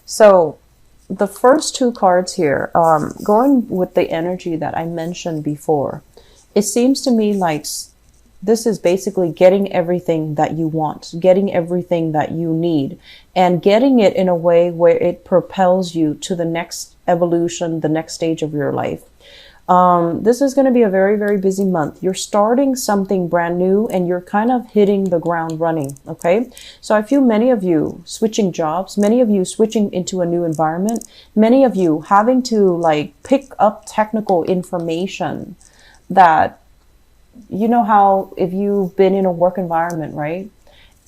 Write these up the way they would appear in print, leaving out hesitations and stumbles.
So the first two cards here, going with the energy that I mentioned before, it seems to me like this is basically getting everything that you want, getting everything that you need, and getting it in a way where it propels you to the next evolution, the next stage of your life. This is going to be a very, very busy month. You're starting something brand new and you're kind of hitting the ground running. Okay. So I feel many of you switching jobs, many of you switching into a new environment, many of you having to like pick up technical information that, you know, how if you've been in a work environment, right?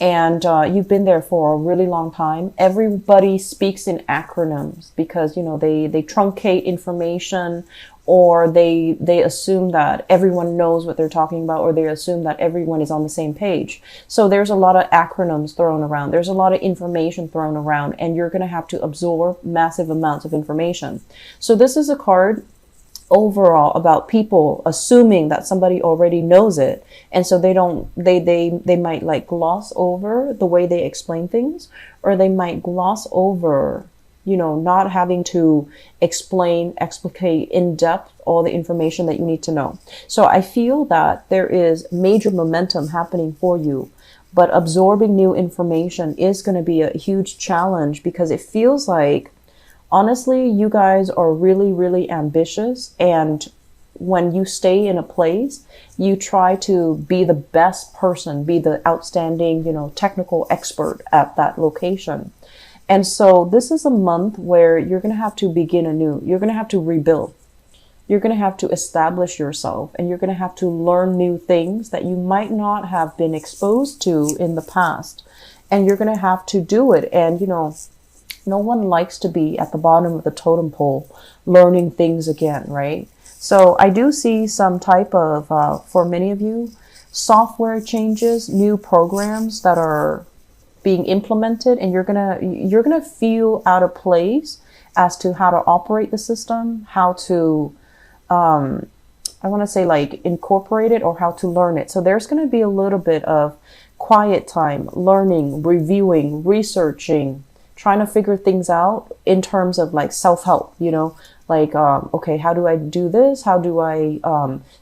And you've been there for a really long time. Everybody speaks in acronyms because, you know, they truncate information, or they assume that everyone knows what they're talking about, or they assume that everyone is on the same page. So there's a lot of acronyms thrown around. There's a lot of information thrown around, and you're going to have to absorb massive amounts of information. So this is a card overall about people assuming that somebody already knows it, and so they might like gloss over the way they explain things, or they might gloss over, you know, not having to explicate in depth all the information that you need to know. So I feel that there is major momentum happening for you, but absorbing new information is going to be a huge challenge, because it feels like, honestly, you guys are really, really ambitious. And when you stay in a place, you try to be the best person, be the outstanding, you know, technical expert at that location. And so this is a month where you're going to have to begin anew. You're going to have to rebuild. You're going to have to establish yourself, and you're going to have to learn new things that you might not have been exposed to in the past. And you're going to have to do it. And, you know, no one likes to be at the bottom of the totem pole learning things again, right? So I do see some type of, for many of you, software changes, new programs that are being implemented, and you're gonna feel out of place as to how to operate the system, how to, I want to say like incorporate it, or how to learn it. So there's going to be a little bit of quiet time, learning, reviewing, researching, trying to figure things out in terms of like self-help, you know, like, okay, how do I do this? How do I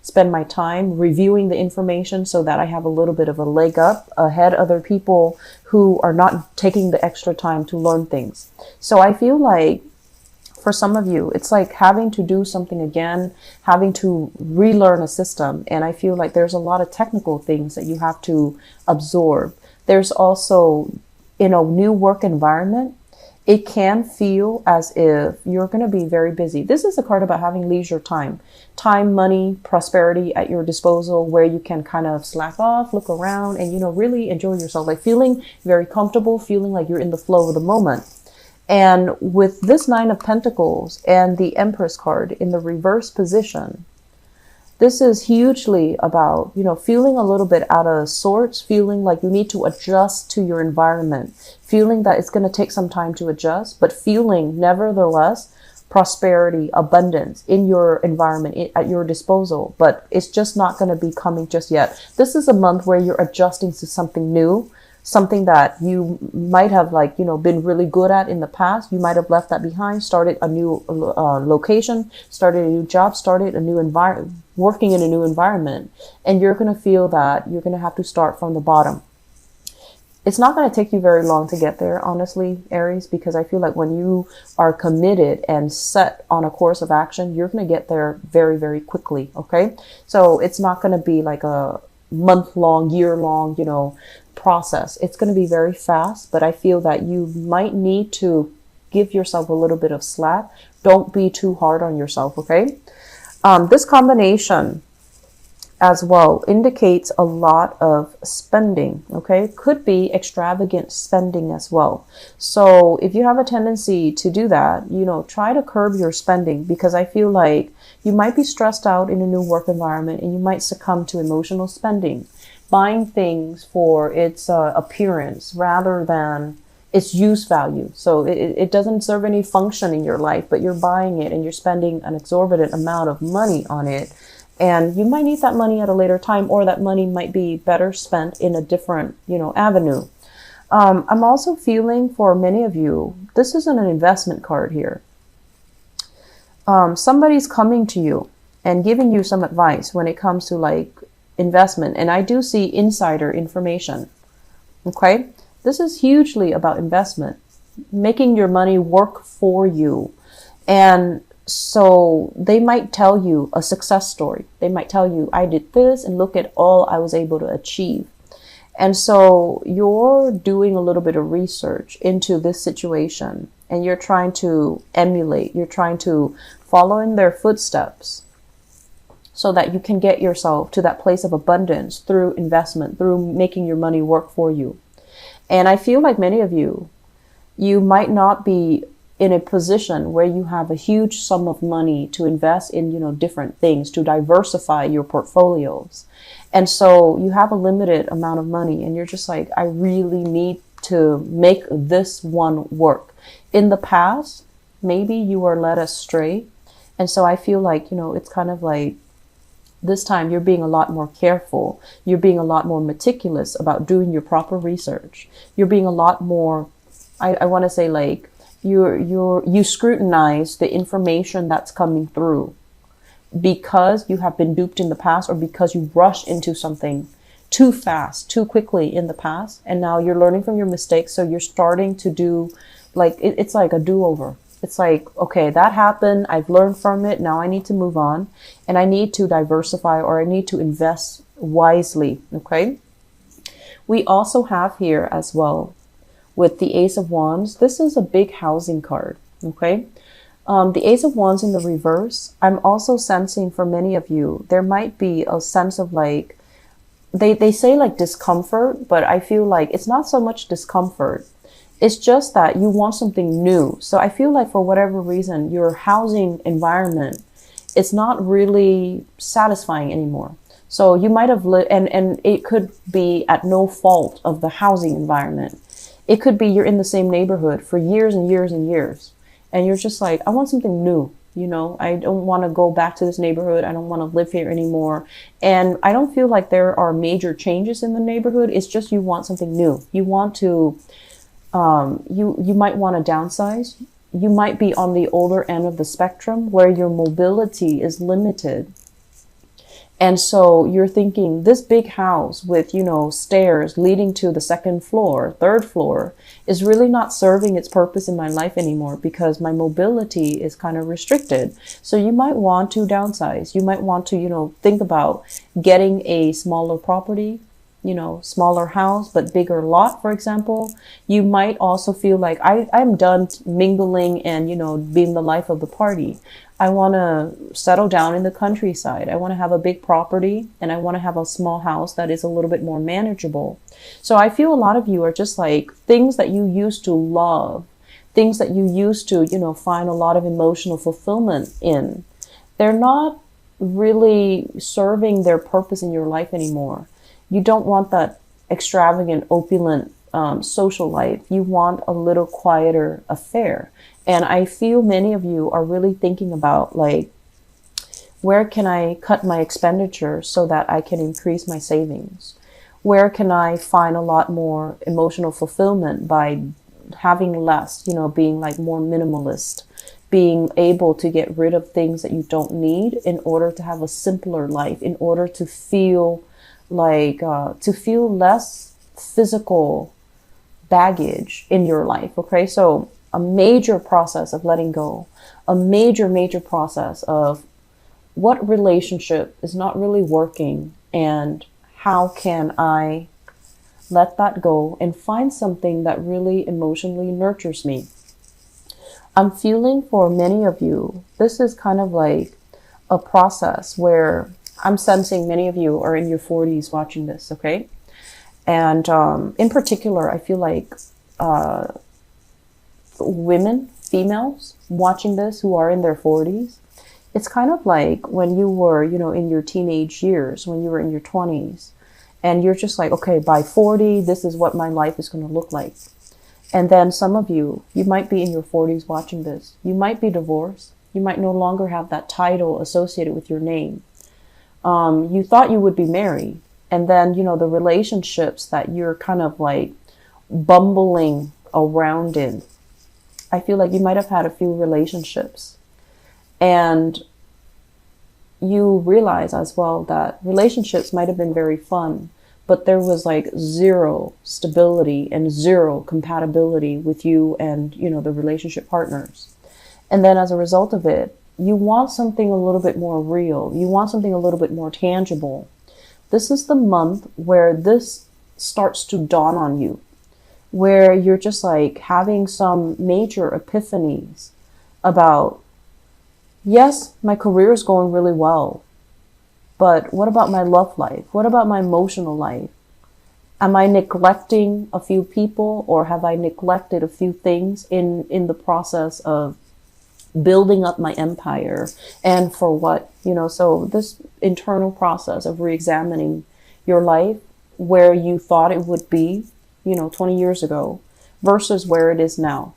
spend my time reviewing the information so that I have a little bit of a leg up ahead of other people who are not taking the extra time to learn things. So I feel like for some of you, it's like having to do something again, having to relearn a system. And I feel like there's a lot of technical things that you have to absorb. There's also, in a new work environment, it can feel as if you're going to be very busy. This is a card about having leisure time, money, prosperity at your disposal, where you can kind of slack off, look around, and, you know, really enjoy yourself, like feeling very comfortable, feeling like you're in the flow of the moment. And with this Nine of Pentacles and the Empress card in the reverse position, this is hugely about, you know, feeling a little bit out of sorts, feeling like you need to adjust to your environment, feeling that it's going to take some time to adjust, but feeling nevertheless prosperity, abundance in your environment, at your disposal. But it's just not going to be coming just yet. This is a month where you're adjusting to something new, something that you might have, like, you know, been really good at in the past. You might have left that behind, started a new location, started a new job, started a new environment, working in a new environment. And you're going to feel that you're going to have to start from the bottom. It's not going to take you very long to get there, honestly, Aries, because I feel like when you are committed and set on a course of action, you're going to get there very, very quickly. Okay. So it's not going to be like a month-long, year-long, you know, process. It's going to be very fast, but I feel that you might need to give yourself a little bit of slack. Don't be too hard on yourself, okay? This combination as well indicates a lot of spending, okay? Could be extravagant spending as well. So if you have a tendency to do that, you know, try to curb your spending, because I feel like you might be stressed out in a new work environment and you might succumb to emotional spending, buying things for its appearance rather than its use value. So it doesn't serve any function in your life, but you're buying it and you're spending an exorbitant amount of money on it. And you might need that money at a later time, or that money might be better spent in a different, you know, avenue. I'm also feeling for many of you, this isn't an investment card here. Somebody's coming to you and giving you some advice when it comes to like investment. And I do see insider information. Okay. This is hugely about investment, making your money work for you. And so they might tell you a success story. They might tell you, I did this and look at all I was able to achieve. And so you're doing a little bit of research into this situation and you're trying to emulate, you're trying to follow in their footsteps so that you can get yourself to that place of abundance through investment, through making your money work for you. And I feel like many of you, you might not be in a position where you have a huge sum of money to invest in, different things, to diversify your portfolios. And so you have a limited amount of money and you're just like, I really need to make this one work. In the past, maybe you were led astray. And so I feel like, it's kind of like this time you're being a lot more careful. You're being a lot more meticulous about doing your proper research. You're being a lot more, I want to say like, you scrutinize the information that's coming through because you have been duped in the past or because you rushed into something too fast, too quickly in the past. And now you're learning from your mistakes. So you're starting to do like, it's like a do-over. It's like, okay, that happened. I've learned from it. Now I need to move on and I need to diversify or I need to invest wisely. Okay. We also have here as well with the Ace of Wands. This is a big housing card. Okay. The Ace of Wands in the reverse, I'm also sensing for many of you, there might be a sense of like, they say like discomfort, but I feel like it's not so much discomfort. It's just that you want something new. So I feel like for whatever reason, your housing environment, it's not really satisfying anymore. So you might have lived, and it could be at no fault of the housing environment. It could be you're in the same neighborhood for years and years and years. And you're just like, I want something new. I don't want to go back to this neighborhood. I don't want to live here anymore. And I don't feel like there are major changes in the neighborhood. It's just you want something new. You want to, you might want to downsize. You might be on the older end of the spectrum where your mobility is limited. And so you're thinking this big house with, stairs leading to the second floor, third floor is really not serving its purpose in my life anymore because my mobility is kind of restricted. So you might want to downsize. You might want to, think about getting a smaller property, smaller house, but bigger lot, for example. You might also feel like I'm done mingling and, being the life of the party. I want to settle down in the countryside. I want to have a big property and I want to have a small house that is a little bit more manageable. So I feel a lot of you are just like things that you used to love, things that you used to, find a lot of emotional fulfillment in. They're not really serving their purpose in your life anymore. You don't want that extravagant, opulent social life. You want a little quieter affair. And I feel many of you are really thinking about like, where can I cut my expenditure so that I can increase my savings? Where can I find a lot more emotional fulfillment by having less, being like more minimalist, being able to get rid of things that you don't need in order to have a simpler life, in order to feel like, to feel less physical baggage in your life. Okay. So a major process of letting go, a major process of what relationship is not really working and how can I let that go and find something that really emotionally nurtures me. I'm feeling for many of you, this is kind of like a process where I'm sensing many of you are in your 40s watching this, okay? And in particular, I feel like women, females watching this who are in their 40s, it's kind of like when you were, in your teenage years, when you were in your 20s, and you're just like, okay, by 40, this is what my life is going to look like. And then some of you might be in your 40s watching this. You might be divorced. You might no longer have that title associated with your name. You thought you would be married. And then, the relationships that you're kind of like bumbling around in. I feel like you might have had a few relationships, and you realize as well that relationships might have been very fun, but there was like zero stability and zero compatibility with you and, you know, the relationship partners. And then as a result of it, you want something a little bit more real. You want something a little bit more tangible. This is the month where this starts to dawn on you, where you're just like having some major epiphanies about, yes, my career is going really well, but what about my love life? What about my emotional life? Am I neglecting a few people, or have I neglected a few things in the process of building up my empire? And for what? You know, so this internal process of re-examining your life, where you thought it would be, you know, 20 years ago versus where it is now.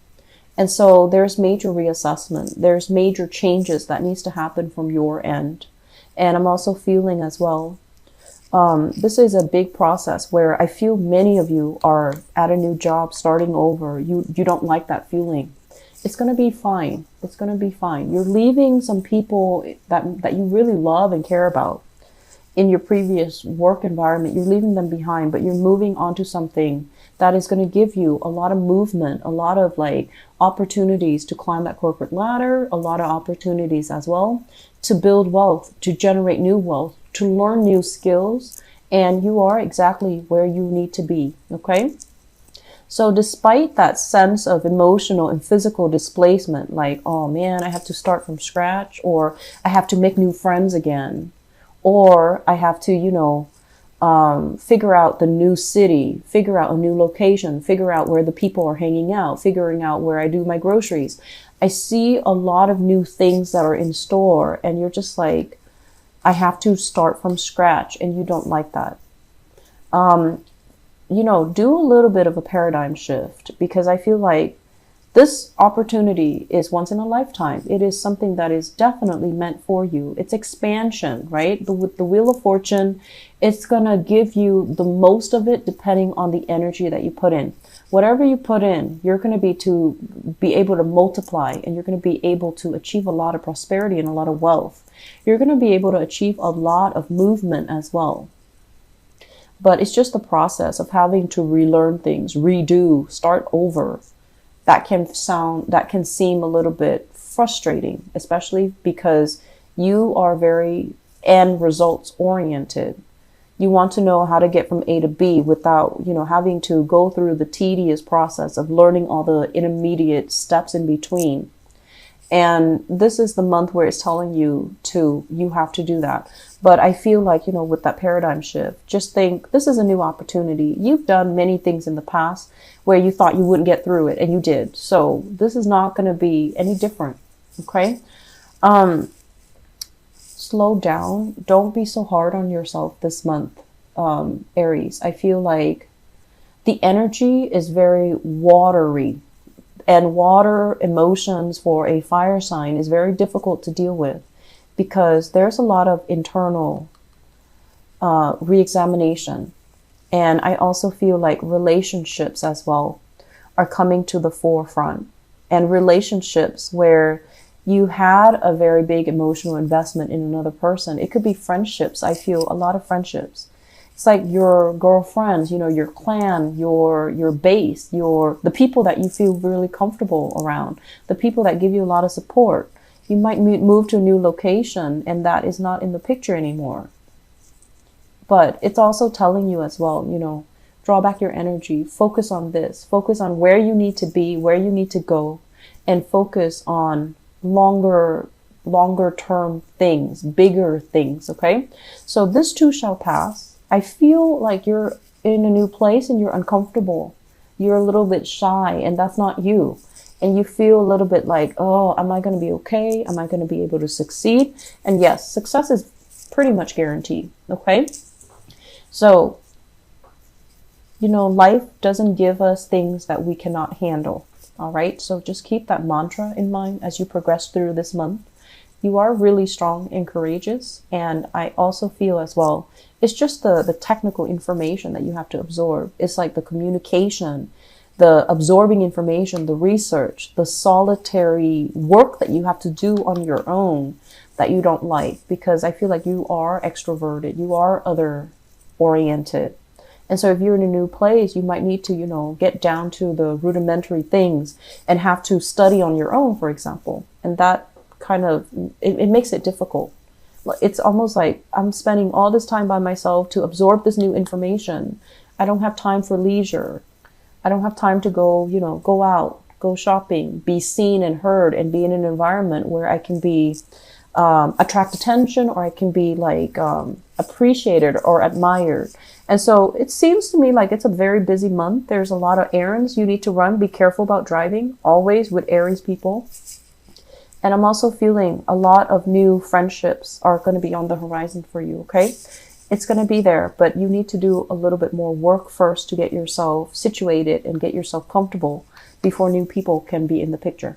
And so there's major reassessment. There's major changes that needs to happen from your end. And I'm also feeling as well, this is a big process where I feel many of you are at a new job, starting over. You don't like that feeling. It's going to be fine. It's going to be fine. You're leaving some people that you really love and care about in your previous work environment. You're leaving them behind, but you're moving on to something that is going to give you a lot of movement, a lot of like opportunities to climb that corporate ladder, a lot of opportunities as well to build wealth, to generate new wealth, to learn new skills, and you are exactly where you need to be, okay? So despite that sense of emotional and physical displacement, like, oh man, I have to start from scratch, or I have to make new friends again, or I have to, you know, figure out the new city, figure out a new location, figure out where the people are hanging out, figuring out where I do my groceries. I see a lot of new things that are in store, and you're just like, I have to start from scratch, and you don't like that. You know, do a little bit of a paradigm shift, because I feel like this opportunity is once in a lifetime. It is something that is definitely meant for you. It's expansion, right? With the Wheel of Fortune, it's going to give you the most of it depending on the energy that you put in. Whatever you put in, you're going to be able to multiply, and you're going to be able to achieve a lot of prosperity and a lot of wealth. You're going to be able to achieve a lot of movement as well. But it's just the process of having to relearn things, redo, start over. That can seem a little bit frustrating, especially because you are very end results oriented. You want to know how to get from A to B without, you know, having to go through the tedious process of learning all the intermediate steps in between. And this is the month where it's telling you you have to do that. But I feel like, you know, with that paradigm shift, just think this is a new opportunity. You've done many things in the past where you thought you wouldn't get through it, and you did. So this is not going to be any different. Okay. Slow down. Don't be so hard on yourself this month, Aries. I feel like the energy is very watery. And water emotions for a fire sign is very difficult to deal with, because there's a lot of internal re-examination. And I also feel like relationships as well are coming to the forefront. And relationships where you had a very big emotional investment in another person. It could be friendships. I feel a lot of friendships. It's like your girlfriends, you know, your clan, your base, the people that you feel really comfortable around, the people that give you a lot of support. You might move to a new location, and that is not in the picture anymore. But it's also telling you as well, you know, draw back your energy, focus on this, focus on where you need to be, where you need to go, and focus on longer term things, bigger things. Okay. So this too shall pass. I feel like you're in a new place and you're uncomfortable. You're a little bit shy, and that's not you. And you feel a little bit like, oh, am I going to be okay? Am I going to be able to succeed? And yes, success is pretty much guaranteed. Okay. So, you know, life doesn't give us things that we cannot handle. All right. So just keep that mantra in mind as you progress through this month. You are really strong and courageous. And I also feel as well, It's just the technical information that you have to absorb. It's like the communication, the absorbing information, the research, the solitary work that you have to do on your own that you don't like, because I feel like you are extroverted, you are other oriented. And so if you're in a new place, you might need to, get down to the rudimentary things and have to study on your own, for example. And that kind of, it makes it difficult. It's almost like I'm spending all this time by myself to absorb this new information. I don't have time for leisure. I don't have time to go out, go shopping, be seen and heard, and be in an environment where I can be, attract attention, or I can be like, appreciated or admired. And so it seems to me like it's a very busy month. There's a lot of errands you need to run. Be careful about driving, always with Aries people. And I'm also feeling a lot of new friendships are going to be on the horizon for you, okay? It's going to be there, but you need to do a little bit more work first to get yourself situated and get yourself comfortable before new people can be in the picture.